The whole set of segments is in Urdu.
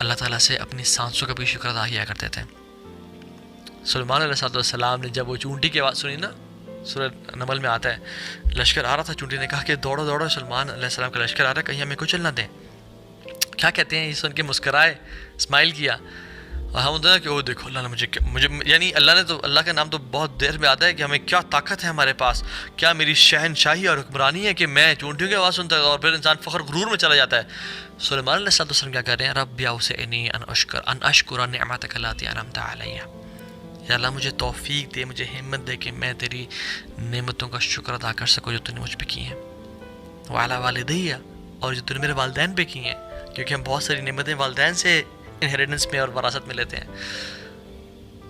اللہ تعالیٰ سے اپنی سانسوں کا بھی شکر ادا کیا کرتے تھے۔ سلیمان علیہ السلام نے جب وہ چونٹی کی آواز سنی نا، سورہ نمل میں آتا ہے، لشکر آ رہا تھا، چونٹی نے کہا کہ دوڑو دوڑو، سلیمان علیہ السلام کا لشکر آ رہا ہے، کہیں ہمیں کچل نہ دیں۔ کیا کہتے ہیں، یہ سن کے مسکرائے، اسمائل کیا، اور ہم ہوتا ہے کہ وہ دیکھو اللہ نے مجھے یعنی اللہ نے تو، اللہ کا نام تو بہت دیر میں آتا ہے کہ ہمیں کیا طاقت ہے ہمارے پاس، کیا میری شہنشاہی اور حکمرانی ہے کہ میں چونٹیوں کی آواز سنتا ہے، اور پھر انسان فخر غرور میں چلا جاتا ہے۔ سلیمان علیہ السلام کیا کر رہے ہیں، رب اوزعنی ان اشکر نعمتک اللاتی انعمت علی، یا اللہ مجھے توفیق دے، مجھے ہمت دے کہ میں تیری نعمتوں کا شکر ادا کر سکوں جو تو نے مجھ پہ کی ہیں، وعلی والدیہ، اور جو تو نے میرے والدین پہ کی ہیں، کیونکہ ہم بہت ساری نعمتیں والدین سے انہیریٹنس میں اور وراثت میں لیتے ہیں۔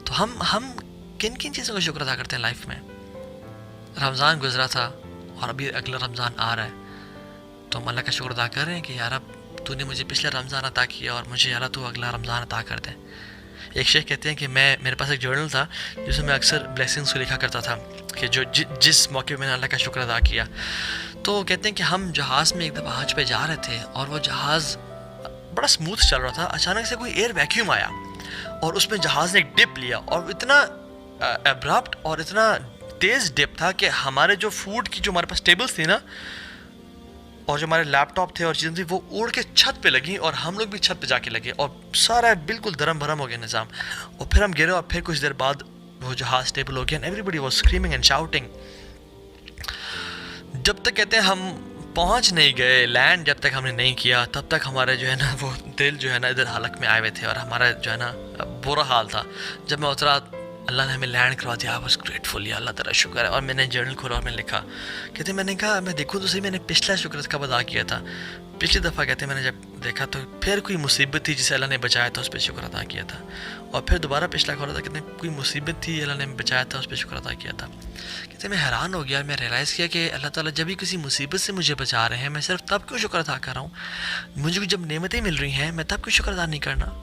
تو ہم کن کن چیزوں کا شکر ادا کرتے ہیں لائف میں؟ رمضان گزرا تھا اور ابھی اگلا رمضان آ رہا ہے، تو ہم اللہ کا شکر ادا کر رہے ہیں کہ یار اب تو نے مجھے پچھلا رمضان عطا کیا اور مجھے یار تو اگلا رمضان عطا کر دے۔ ایک شیخ کہتے ہیں کہ میرے پاس ایک جرنل تھا جس میں اکثر بلیسنگس کو لکھا کرتا تھا کہ جو جس موقع پہ میں نے اللہ کا شکر ادا کیا۔ تو کہتے ہیں کہ ہم جہاز میں ایک دفعہ حج پہ جا رہے تھے اور وہ جہاز بڑا سموتھ چل رہا تھا، اچانک سے کوئی ایئر ویکیوم آیا اور اس میں جہاز نے ایک ڈپ لیا، اور اتنا ابرپٹ اور اتنا تیز ڈپ تھا کہ ہمارے جو فوڈ کی جو ہمارے پاس ٹیبلز تھی نا، اور جو ہمارے لیپ ٹاپ تھے اور چیزیں تھیں، وہ اڑ کے چھت پہ لگیں اور ہم لوگ بھی چھت پہ جا کے لگے، اور سارا بالکل درم بھرم ہو گیا نظام، اور پھر ہم گرے اور پھر کچھ دیر بعد وہ جہاز اسٹیبل ہو گیا، and everybody was screaming and shouting. جب تک کہتے ہیں ہم پہنچ نہیں گئے لینڈ، جب تک ہم نے نہیں کیا تب تک ہمارے جو ہے نا وہ دل جو ہے نا ادھر حلق میں آئے ہوئے تھے، اور ہمارا جو ہے نا برا حال تھا۔ جب میں اترا، اللہ نے ہمیں لینڈ کروا دیا، I was grateful، یا اللہ تیرا شکر ہے۔ اور میں نے جرنل کھولا اور میں نے لکھا، کہتے میں نے کہا میں دیکھوں تو صحیح، میں نے پچھلا شکر کب ادا کیا تھا، پچھلی دفعہ کہتے میں نے جب دیکھا تو پھر کوئی مصیبت تھی جسے اللہ نے بچایا تھا، اس پہ شکر ادا کیا تھا، اور پھر دوبارہ پچھلا کھولا تھا، کہتے کوئی مصیبت تھی اللہ نے بچایا تھا، اس پہ شکر ادا کیا تھا۔ کہتے میں حیران ہو گیا، میں ریئلائز کیا کہ اللہ تعالیٰ جب بھی کسی مصیبت سے مجھے بچا رہے ہیں، میں صرف تب کیوں شکر ادا کر رہا ہوں؟ مجھے جب نعمتیں مل رہی ہیں میں تب کیوں شکر ادا نہیں کرنا؟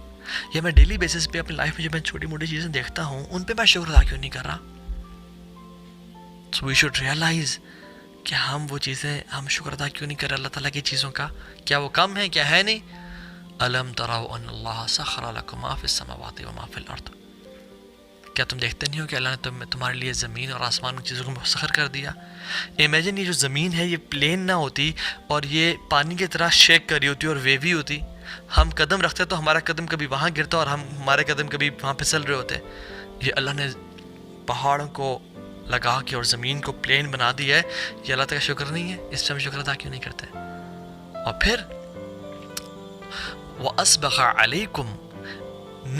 یا میں ڈیلی بیسس پہ اپنی لائف میں جب میں چھوٹی موٹی چیزیں دیکھتا ہوں ان پہ میں شکر ادا کیوں نہیں کر رہا؟ سو وی شوڈ ریئلائز کہ ہم وہ چیزیں، ہم شکر ادا کیوں نہیں کر رہے اللہ تعالیٰ کی چیزوں کا؟ کیا وہ کم ہے؟ کیا ہے نہیں؟ الم تروا ان اللہ سخر لکم ما فی السماوات و ما فی الارض، کیا تم دیکھتے نہیں ہو کہ اللہ نے تمہارے لیے زمین اور آسمان کی چیزوں کو مسخر کر دیا؟ امیجن یہ جو زمین ہے یہ پلین نہ ہوتی اور یہ پانی کی طرح شیک کر رہی ہوتی اور ویوی ہوتی، ہم قدم رکھتے تو ہمارا قدم کبھی وہاں گرتا اور ہمارے قدم کبھی وہاں پھسل رہے ہوتے۔ یہ اللہ نے پہاڑوں کو لگا کے اور زمین کو پلین بنا دیا ہے، یہ اللہ تعالیٰ کا شکر نہیں ہے؟ اس سے ہم شکر ادا کیوں نہیں کرتے؟ اور پھر وَأَسْبَغَ عَلَيْكُمْ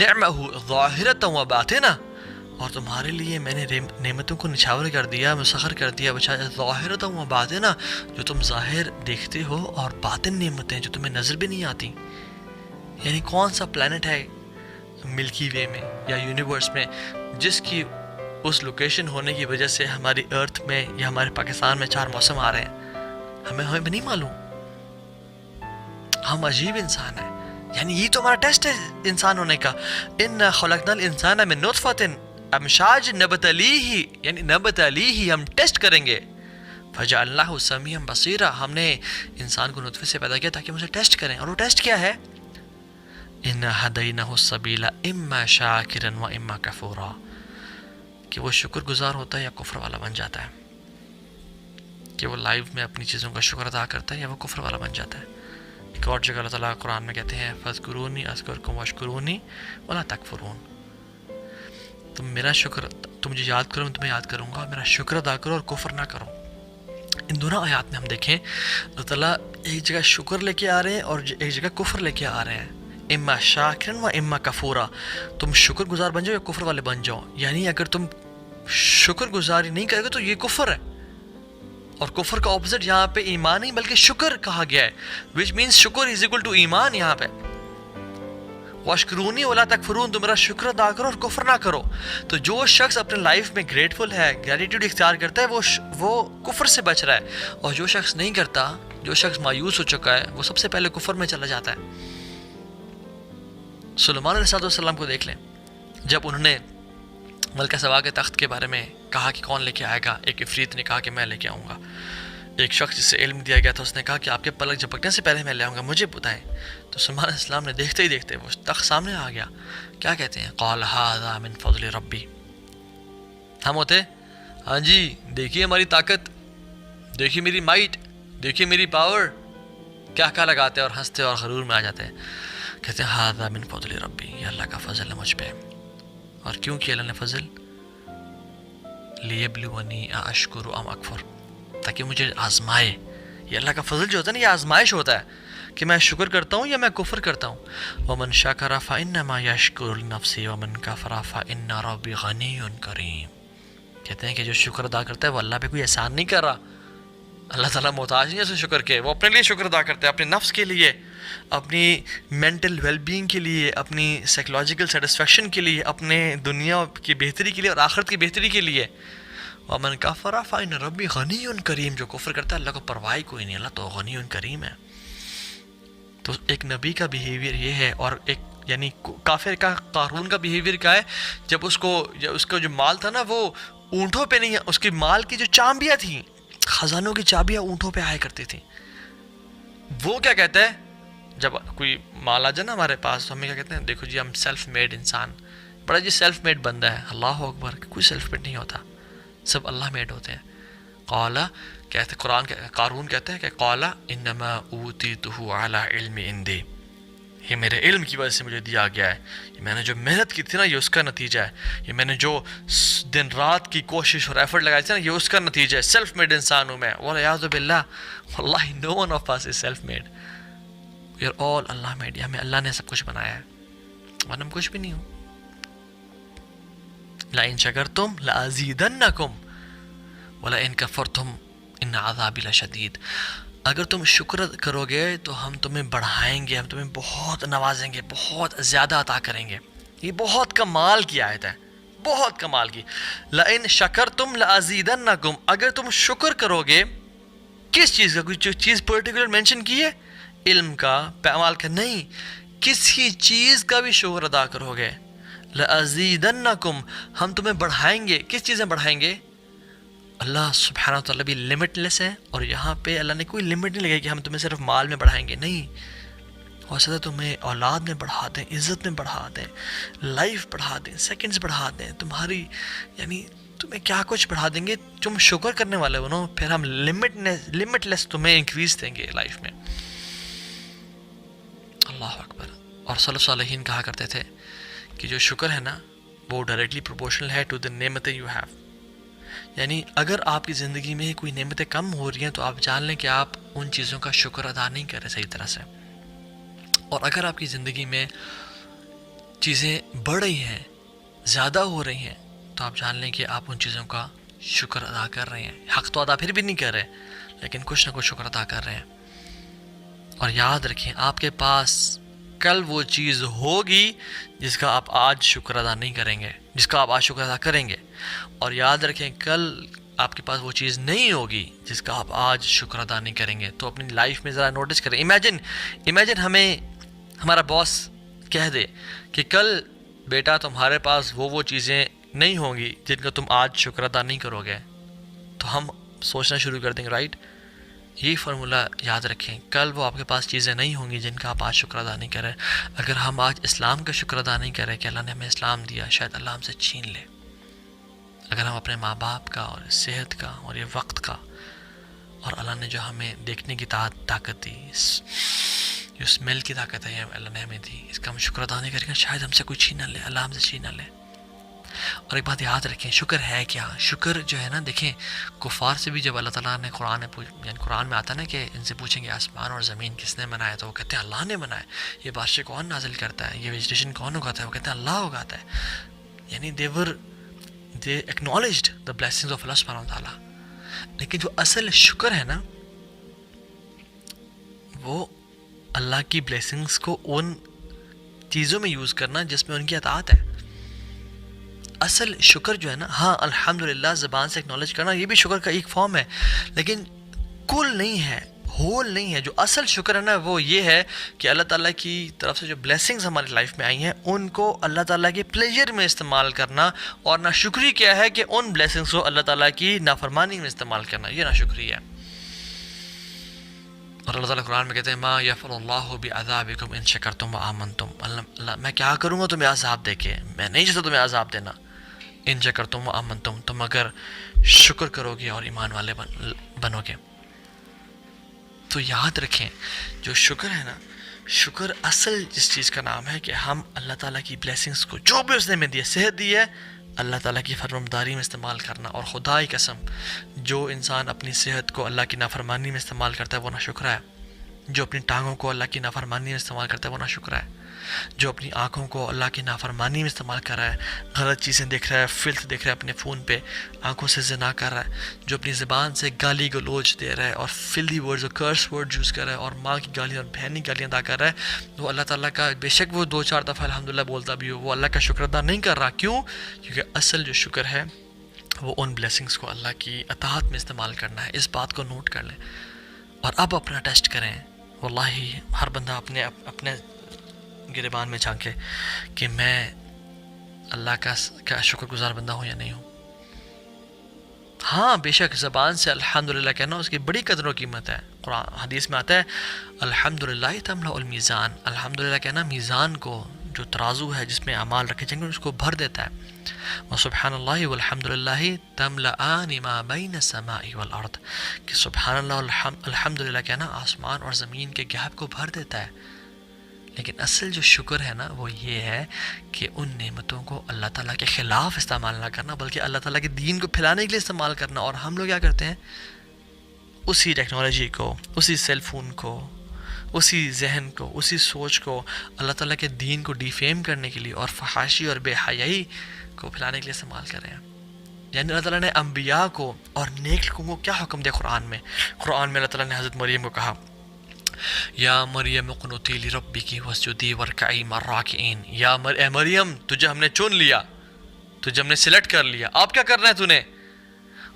نِعْمَهُ ظَاهِرَةً وَبَاطِنَةً، اور تمہارے لیے میں نے نعمتوں کو نچھاور کر دیا، مسخر کر دیا، ظَاهِرَةً وَبَاطِنَةً، جو تم ظاہر دیکھتے ہو، اور باطن نعمتیں جو تمہیں نظر بھی نہیں آتی۔ یعنی کون سا پلانٹ ہے ملکی وے میں یا یونیورس میں جس کی اس لوکیشن ہونے کی وجہ سے ہماری ارتھ میں یا ہمارے پاکستان میں 4 موسم آ رہے ہیں؟ ہمیں بھی نہیں معلوم۔ ہم عجیب انسان ہیں، یعنی یہ تو ہمارا ٹیسٹ ہے انسان ہونے کا۔ اِنَّا خَلَقْنَا الْإِنسَانَ مِن نُطْفَةٍ أَمْشَاجٍ نَبْتَلِيهِ، یعنی نَبْتَلِيهِ، ہم ٹیسٹ کریں گے۔ فَجَعَلْنَاهُ سَمِيعًا بَصِيرًا، ہم نے انسان کو نطفے سے پیدا کیا تاکہ ہم اسے ٹیسٹ کریں، اور وہ ٹیسٹ کیا ہے؟ إِنَّا هَدَيْنَاهُ السَّبِيلَ إِمَّا شَاكِرًا وَإِمَّا كَفُورًا، کہ وہ شکر گزار ہوتا ہے یا کفر والا بن جاتا ہے، کہ وہ لائف میں اپنی چیزوں کا شکر ادا کرتا ہے یا وہ کفر والا بن جاتا ہے۔ ایک اور جگہ اللہ تعالیٰ قرآن میں کہتے ہیں فَاذْكُرُونِي أَذْكُرْكُمْ وَاشْكُرُونِي وَلَا تَكْفُرُونَ، تم میرا شکر، تم مجھے یاد کرو میں تمہیں یاد کروں گا، اور میرا شکر ادا کرو اور کفر نہ کرو۔ ان دونوں آیات میں ہم دیکھیں اللہ تعالیٰ ایک جگہ شکر لے کے آ رہے ہیں اور ایک جگہ کفر لے کے آ رہے ہیں۔ اما شاکرن و اما کفورا، تم شکر گزار بن جاؤ یا کفر والے بن جاؤ، یعنی اگر تم شکر گزاری نہیں کرے گے تو یہ کفر ہے، اور کفر کا اپوزٹ یہاں پہ ایمان نہیں بلکہ شکر کہا گیا ہے، which means شکر is equal to ایمان۔ یہاں پہ وَاشْكُرُونِي وَلَا تَكْفُرُونَ، تم میرا شکر ادا کرو اور کفر نہ کرو۔ تو جو شخص اپنے لائف میں گریٹفل ہے، گریٹیوڈ اختیار کرتا ہے، وہ کفر سے بچ رہا ہے، اور جو شخص نہیں کرتا، جو شخص مایوس ہو چکا ہے، وہ سب سے پہلے کفر میں چلا جاتا ہے۔ سلیمان علیہ السلام کو دیکھ لیں، جب انہوں نے ملکہ سبا کے تخت کے بارے میں کہا کہ کون لے کے آئے گا، ایک عفریت نے کہا کہ میں لے کے آؤں گا۔ ایک شخص جسے علم دیا گیا تھا اس نے کہا کہ آپ کے پلک جھپکنے سے پہلے میں لے آؤں گا، مجھے بتائیں۔ تو سلمان علیہ السلام نے دیکھتے ہی دیکھتے وہ تخت سامنے آ گیا۔ کیا کہتے ہیں؟ قال ھذا من فضل ربی۔ ہم ہوتے ہاں جی دیکھیے ہماری طاقت، دیکھیے میری مائٹ، دیکھیے میری پاور، کیا کیا لگاتے ہیں اور ہنستے اور غرور میں آ جاتے ہیں۔ کہتے ہیں ھذا من فضل ربی، یہ اللہ کا فضل ہے مجھ پہ۔ اور کیوں کیا اللہ نے فضل؟ لیبلونی اشکر ام اکفر، تاکہ مجھے آزمائے۔ یہ اللہ کا فضل جو ہوتا ہے نا، یہ آزمائش ہوتا ہے کہ میں شکر کرتا ہوں یا میں کفر کرتا ہوں۔ ومن شکر فانما یشکر لنفسہ ومن کفر فان ربی غنی کریم۔ کہتے ہیں کہ جو شکر ادا کرتا ہے وہ اللہ پہ کوئی احسان نہیں کر رہا، اللہ تعالیٰ محتاج نہیں ہے اسے شکر کے، وہ اپنے لیے شکر ادا کرتا ہے، اپنے نفس کے لیے، اپنی مینٹل ویل بینگ کے لیے، اپنی سائیکولوجیکل سیٹسفیکشن کے لیے، اپنے دنیا کی بہتری کے لیے اور آخرت کی بہتری کے لیے۔ ومن کفر فإن ربی غنی کریم، جو کفر کرتا ہے اللہ کو پرواہ کوئی نہیں، اللہ تو غنی کریم ہے۔ تو ایک نبی کا بیہیویئر یہ ہے، اور ایک یعنی کافر کا، قارون کا بیہیویئر کیا ہے؟ جب اس کا جو مال تھا نا وہ اونٹوں پہ نہیں ہے، اس کی مال کی جو چابیاں تھیں، خزانوں کی چابیاں اونٹوں پہ آیا کرتی تھیں۔ وہ کیا کہتا ہے جب کوئی مال آ جائے نا ہمارے پاس تو ہمیں کیا کہتے ہیں؟ دیکھو جی ہم سیلف میڈ انسان، بڑا جی سیلف میڈ بندہ ہے۔ اللہ اکبر، کوئی سیلف میڈ نہیں ہوتا، سب اللہ میڈ ہوتے ہیں۔ قال کہتے قارون کہتے ہیں کہ قال انما اوتیتہ علی علم عندی، یہ میرے علم کی وجہ سے مجھے دیا گیا ہے، یہ میں نے جو محنت کی تھی نا یہ اس کا نتیجہ ہے، یہ میں نے جو دن رات کی کوشش اور ایفرٹ لگائی تھی نا یہ اس کا نتیجہ ہے، سیلف میڈ انسان ہوں میں۔ والعیاذ باللہ، واللہ no one of us is self made، we are all Allah made, ہمیں اللہ نے سب کچھ بنایا ہے، ورنہ ہم کچھ بھی نہیں ہوں۔ لئن شکرتم لازیدنکم ولئن کفرتم ان عذابی لشدید، اگر تم شکر کرو گے تو ہم تمہیں بڑھائیں گے، ہم تمہیں بہت نوازیں گے، بہت زیادہ عطا کریں گے۔ یہ بہت کمال کی آیت ہے، بہت کمال کی۔ لئن شکرتم لازیدنکم، اگر تم شکر کرو گے، کس چیز کا؟ کوئی چیز پرٹیکولر مینشن کی ہے؟ علم کا، اعمال کا؟ نہیں، کسی چیز کا بھی شکر ادا کرو گے، لازیدنکم، ہم تمہیں بڑھائیں گے۔ کس چیزیں بڑھائیں گے؟ اللہ سبحانہ و تعالیٰ بھی لمٹ لیس ہے، اور یہاں پہ اللہ نے کوئی لمٹ نہیں لگائی کہ ہم تمہیں صرف مال میں بڑھائیں گے، نہیں، ہو سکتا ہے تمہیں اولاد میں بڑھا دیں، عزت میں بڑھا دیں، لائف بڑھا دیں، سیکنڈز بڑھا دیں، تمہاری یعنی تمہیں کیا کچھ بڑھا دیں گے، تم شکر کرنے والے بنو، پھر ہم لمٹ لیس تمہیں انکریز دیں گے لائف میں۔ اللہ اکبر۔ اور صلی صالحین کہا کرتے تھے کہ جو شکر ہے نا وہ ڈائریکٹلی پروپورشنل ہے ٹو دی نعمتیں یو ہیو، یعنی اگر آپ کی زندگی میں کوئی نعمتیں کم ہو رہی ہیں تو آپ جان لیں کہ آپ ان چیزوں کا شکر ادا نہیں کر رہے صحیح طرح سے، اور اگر آپ کی زندگی میں چیزیں بڑھ رہی ہیں، زیادہ ہو رہی ہیں، تو آپ جان لیں کہ آپ ان چیزوں کا شکر ادا کر رہے ہیں۔ حق تو ادا پھر بھی نہیں کر رہے، لیکن کچھ نہ کچھ شکر ادا کر رہے ہیں۔ اور یاد رکھیں آپ کے پاس کل وہ چیز ہوگی جس کا آپ آج شکر ادا نہیں کریں گے، جس کا آپ آج شکر ادا کریں گے، اور یاد رکھیں کل آپ کے پاس وہ چیز نہیں ہوگی جس کا آپ آج شکر ادا نہیں کریں گے۔ تو اپنی لائف میں ذرا نوٹس کریں، امیجن ہمیں ہمارا باس کہہ دے کہ کل بیٹا تمہارے پاس وہ چیزیں نہیں ہوں گی جن کا تم آج شکر ادا نہیں کرو گے، تو ہم سوچنا شروع کر دیں گے، رائٹ؟ یہی فارمولہ یاد رکھیں، کل وہ آپ کے پاس چیزیں نہیں ہوں گی جن کا آپ آج شکر ادا نہیں کریں۔ اگر ہم آج اسلام کا شکر ادا نہیں کریں کہ اللہ نے ہمیں اسلام دیا، شاید اللہ ہم سے چھین لے۔ اگر ہم اپنے ماں باپ کا اور صحت کا اور یہ وقت کا، اور اللہ نے جو ہمیں دیکھنے کی طاقت دی، جو اسمیل کی طاقت ہے اللہ نے ہمیں دی، اس کا ہم شکر ادا نہیں کریں گے، شاید ہم سے کوئی چھین نہ لے، اللہ ہم سے چھین نہ لے۔ اور ایک بات یاد رکھیں، شکر ہے کیا؟ شکر جو ہے نا، دیکھیں کفار سے بھی جب اللہ تعالیٰ نے قرآن میں آتا ہے نا کہ ان سے پوچھیں گے آسمان اور زمین کس نے بنایا، تو وہ کہتے ہیں اللہ نے بنایا۔ یہ بارشیں کون نازل کرتا ہے، یہ ویجیٹیشن کون اگاتا ہے، وہ کہتے ہیں اللہ اگاتا ہے۔ یعنی they acknowledged the blessings of اللہ سبحانہ وتعالیٰ۔ لیکن جو اصل شکر ہے نا وہ اللہ کی بلیسنگز کو ان چیزوں میں یوز کرنا جس میں ان کی اطاعت ہے۔ اصل شکر جو ہے نا، ہاں الحمدللہ زبان سے اکنالج کرنا یہ بھی شکر کا ایک فارم ہے، لیکن کل نہیں ہے، ہول نہیں ہے۔ جو اصل شکر ہے نا وہ یہ ہے کہ اللہ تعالیٰ کی طرف سے جو بلیسنگز ہماری لائف میں آئی ہیں ان کو اللہ تعالیٰ کے پلیجر میں استعمال کرنا، اور ناشکری کیا ہے کہ ان بلیسنگز کو اللہ تعالیٰ کی نافرمانی میں استعمال کرنا، یہ ناشکری ہے۔ اور اللہ تعالیٰ قرآن میں کہتے ہیں ما یفعل اللہ بعذابکم ان شکرتم وآمنتم، اللہ میں کیا کروں گا تمہیں عذاب دے کے، میں نہیں چاہتا تمہیں عذاب دینا، ان شکرتم وآمنتم، تم اگر شکر کرو گے اور ایمان والے بنو گے۔ تو یاد رکھیں جو شکر ہے نا، شکر اصل جس چیز کا نام ہے کہ ہم اللہ تعالیٰ کی بلیسنگز کو، جو بھی اس نے ہمیں دی ہے، صحت دی ہے، اللہ تعالیٰ کی فرمانبرداری میں استعمال کرنا۔ اور خدا کی قسم جو انسان اپنی صحت کو اللہ کی نافرمانی میں استعمال کرتا ہے وہ ناشکرا ہے، جو اپنی ٹانگوں کو اللہ کی نافرمانی میں استعمال کرتا ہے وہ ناشکرا ہے، جو اپنی آنکھوں کو اللہ کی نافرمانی میں استعمال کر رہا ہے، غلط چیزیں دیکھ رہا ہے، فلتھ دیکھ رہا ہے اپنے فون پہ، آنکھوں سے زنا کر رہا ہے، جو اپنی زبان سے گالی گلوچ دے رہا ہے اور فلدی ورڈز اور کرس ورڈ یوز کر رہا ہے اور ماں کی گالیاں اور بہن کی گالیاں ادا کر رہا ہے، وہ اللہ تعالیٰ کا بے شک وہ 2-4 دفعہ الحمدللہ بولتا بھی ہو، وہ اللہ کا شکر ادا نہیں کر رہا۔ کیوں؟ کیونکہ اصل جو شکر ہے وہ ان بلیسنگز کو اللہ کی اطاعت میں استعمال کرنا ہے۔ اس بات کو نوٹ کر لیں اور اب اپنا ٹیسٹ کریں۔ واللہ ہر بندہ اپنے گریبان میں جھانکے کہ میں اللہ کا شکر گزار بندہ ہوں یا نہیں ہوں۔ ہاں بے شک زبان سے الحمدللہ کہنا اس کی بڑی قدر و قیمت ہے۔ قرآن حدیث میں آتا ہے الحمدللہ تملأ المیزان، الحمدللہ کہنا میزان کو، جو ترازو ہے جس میں اعمال رکھے جائیں گے، اس کو بھر دیتا ہے۔ وسبحان اللہ والحمدللہ تملأان ما بین السماء والارض، کہ سبحان اللہ الحمدللہ کہنا آسمان اور زمین کے گیپ کو بھر دیتا ہے۔ لیکن اصل جو شکر ہے نا وہ یہ ہے کہ ان نعمتوں کو اللہ تعالیٰ کے خلاف استعمال نہ کرنا، بلکہ اللہ تعالیٰ کے دین کو پھیلانے کے لیے استعمال کرنا۔ اور ہم لوگ کیا کرتے ہیں؟ اسی ٹیکنالوجی کو، اسی سیل فون کو، اسی ذہن کو، اسی سوچ کو اللہ تعالیٰ کے دین کو ڈیفیم کرنے کے لیے اور فحاشی اور بے حیائی کو پھیلانے کے لیے استعمال کر رہے ہیں۔ یعنی اللہ تعالیٰ نے انبیاء کو اور نیک لوگوں کو کیا حکم دیا قرآن میں اللہ تعالیٰ نے حضرت مریم کو کہا یا مریم اقنتی لربکی واسجدی وارکعی مع الراکعین، یا اے مریم تجھے ہم نے چن لیا، تجھے ہم نے سلیکٹ کر لیا، اب کیا کرنا ہے تو نے؟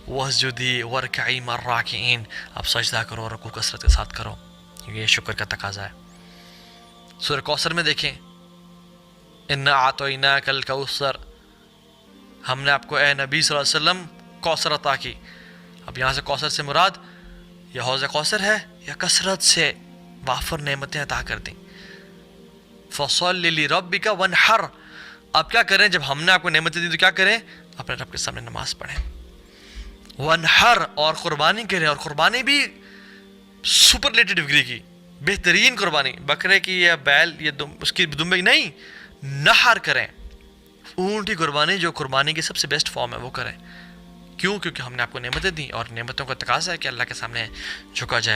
واسجدی وارکعی مع الراکعین، اب سجدہ کرو اور رکوع کثرت کے ساتھ کرو، یہ شکر کا تقاضا ہے۔ سورہ کوثر میں دیکھیں انا اعطیناک الکوثر، ہم نے آپ کو اے نبی صلی اللہ علیہ وسلم کوثر عطا کی۔ اب یہاں سے کوثر سے مراد یا حوض کوثر ہے یا کثرت سے وافر نعمتیں عطا کر دیں۔ فصل لربک وانحر، اب کیا کریں؟ جب ہم نے آپ کو نعمتیں دی تو کیا کریں؟ اپنے رب کے سامنے نماز پڑھیں۔ وانحر، اور قربانی کریں، اور قربانی بھی سپرلیٹو ڈگری کی، بہترین قربانی، بکرے کی یا بیل یا اس کی دمبے کی نہیں، نحر کریں، اونٹ کی قربانی جو قربانی کی سب سے بیسٹ فارم ہے وہ کریں۔ کیوں؟ کیونکہ ہم نے آپ کو نعمتیں دیں اور نعمتوں کا تقاضا ہے کہ اللہ کے سامنے جھکا جائے۔